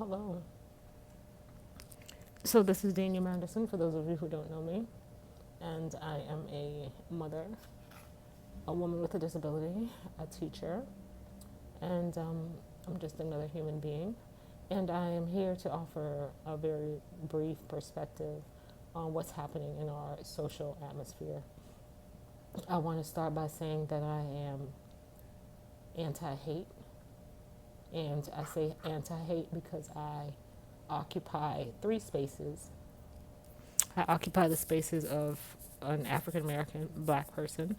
Hello. So this is Daniel Manderson, for those of you who don't know me, and I am a mother, a woman with a disability, a teacher, and I'm just another human being. And I am here to offer a very brief perspective on what's happening in our social atmosphere. I want to start by saying that I am anti-hate, and I say anti-hate because I occupy three spaces. I occupy the spaces of an African American black person,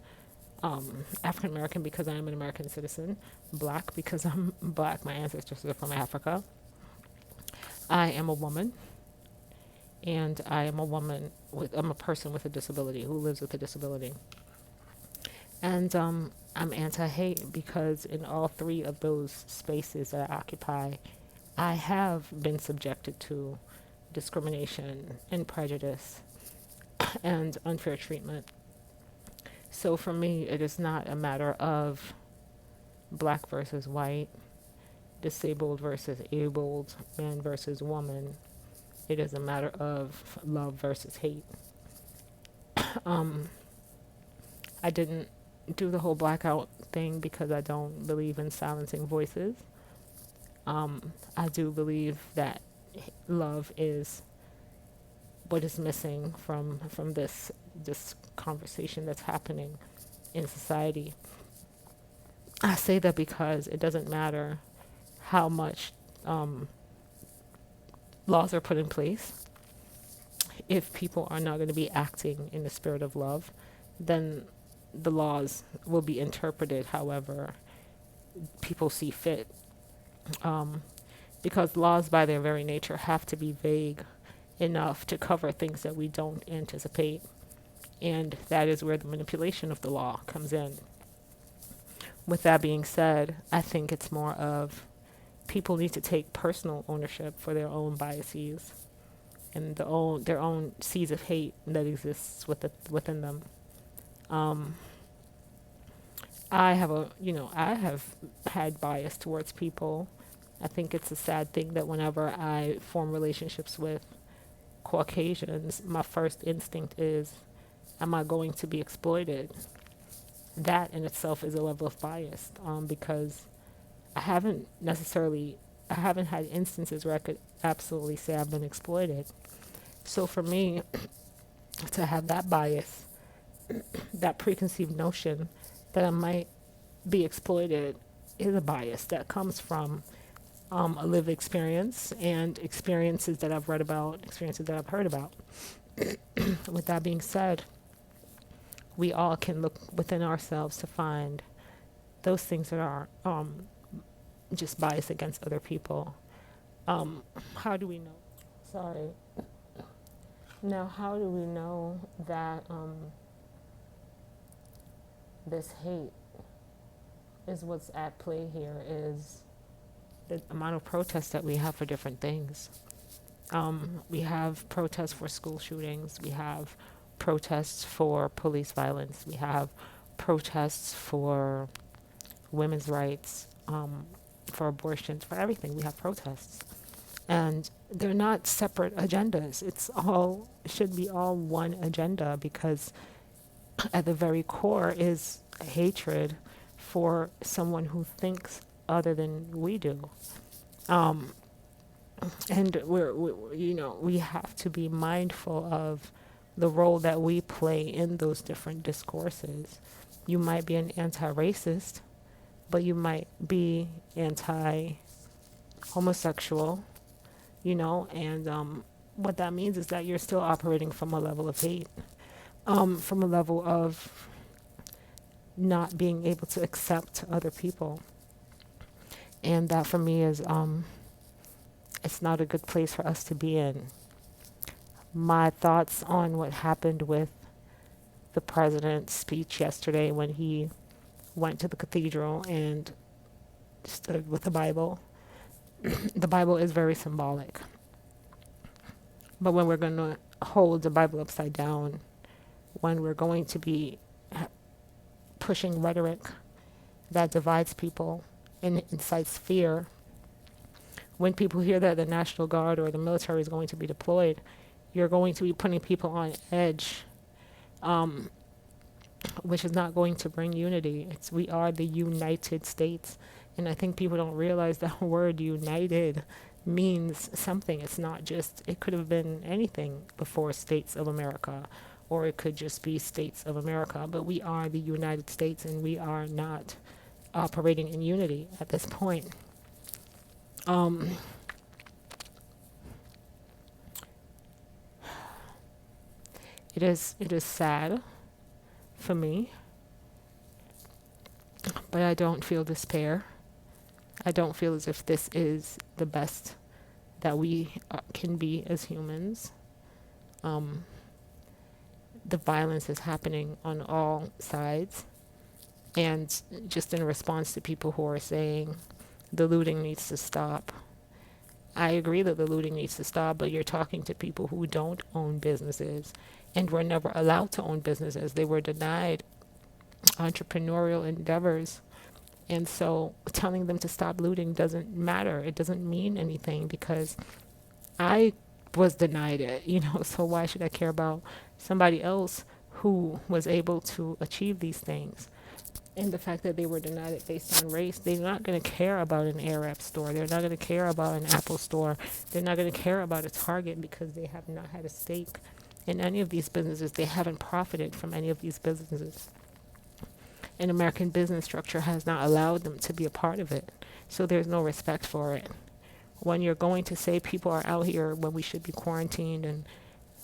African American because I am an American citizen, black because I'm black, my ancestors are from Africa. I am a woman, and I'm a person with a disability who lives with a disability. And I'm anti hate because in all three of those spaces that I occupy, I have been subjected to discrimination and prejudice and unfair treatment. So for me, it is not a matter of black versus white, disabled versus abled, man versus woman. It is a matter of love versus hate. Um, I didn't do the whole blackout thing because I don't believe in silencing voices. I do believe that love is what is missing from this conversation that's happening in society. I say that because it doesn't matter how much laws are put in place. If people are not going to be acting in the spirit of love, then the laws will be interpreted however people see fit. Because laws, by their very nature, have to be vague enough to cover things that we don't anticipate. And that is where the manipulation of the law comes in. With that being said, I think it's more of people need to take personal ownership for their own biases and their own seeds of hate that exists within them. Um, I have had bias towards people. I think it's a sad thing that whenever I form relationships with Caucasians, my first instinct is, am I going to be exploited? That in itself is a level of bias, because I haven't had instances where I could absolutely say I've been exploited. So for me, to have that bias, that preconceived notion that I might be exploited, is a bias that comes from a lived experience and experiences that I've read about, experiences that I've heard about. With that being said, we all can look within ourselves to find those things that are just bias against other people. How do we know? Sorry. Now, how do we know that this hate is what's at play here? Is the amount of protests that we have for different things. We have protests for school shootings. We have protests for police violence. We have protests for women's rights, for abortions, for everything. We have protests. And they're not separate agendas. Should be all one agenda, because at the very core is hatred for someone who thinks other than we do. And we have to be mindful of the role that we play in those different discourses. You might be an anti-racist, but you might be anti-homosexual, and what that means is that you're still operating from a level of hate, from a level of not being able to accept other people. And that for me is, it's not a good place for us to be in. My thoughts on what happened with the president's speech yesterday when he went to the cathedral and stood with the Bible. The Bible is very symbolic. But when we're going to hold the Bible upside down, when we're going to be pushing rhetoric that divides people and incites fear, When people hear that the National Guard or the military is going to be deployed, you're going to be putting people on edge, um, which is not going to bring unity. We are the United States. And I think people don't realize that word united means something. It's not just, it could have been anything before States of America, or it could just be States of America. But we are the United States, and we are not operating in unity at this point. Um, it is sad for me, but I don't feel despair. I don't feel as if this is the best that we can be as humans. Um, the violence is happening on all sides. And just in response to people who are saying the looting needs to stop, I agree that the looting needs to stop, but you're talking to people who don't own businesses and were never allowed to own businesses. They were denied entrepreneurial endeavors. And so telling them to stop looting doesn't matter. It doesn't mean anything because I was denied it, so why should I care about somebody else who was able to achieve these things? And the fact that they were denied it based on race, they're not going to care about an Arab store. They're not going to care about an Apple store. They're not going to care about a Target because they have not had a stake in any of these businesses. They haven't profited from any of these businesses. And American business structure has not allowed them to be a part of it. So there's no respect for it. When you're going to say people are out here when we should be quarantined, and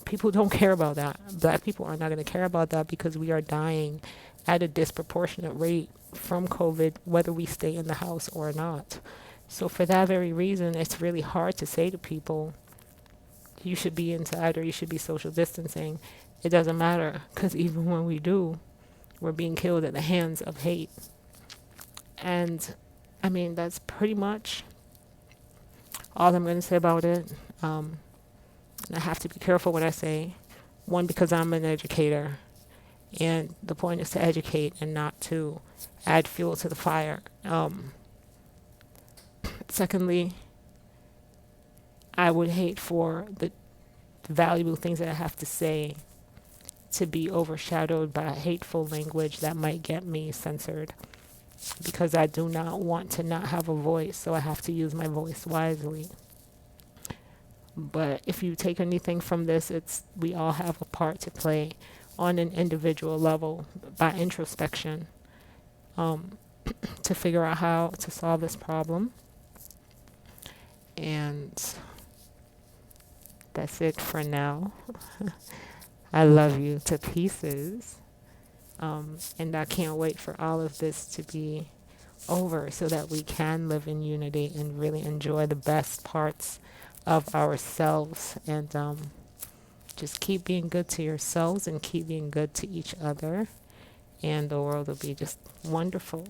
people don't care about that. Black people are not going to care about that because we are dying at a disproportionate rate from COVID, whether we stay in the house or not. So for that very reason, it's really hard to say to people, you should be inside or you should be social distancing. It doesn't matter because even when we do, we're being killed at the hands of hate. And I mean, that's pretty much all I'm going to say about it. And I have to be careful what I say. One, because I'm an educator. And the point is to educate and not to add fuel to the fire. Secondly, I would hate for the valuable things that I have to say to be overshadowed by hateful language that might get me censored, because I do not want to not have a voice, so I have to use my voice wisely. But if you take anything from this, it's we all have a part to play on an individual level by introspection, to figure out how to solve this problem. And that's it for now. I love you to pieces. And I can't wait for all of this to be over so that we can live in unity and really enjoy the best parts of ourselves. And just keep being good to yourselves and keep being good to each other. And the world will be just wonderful,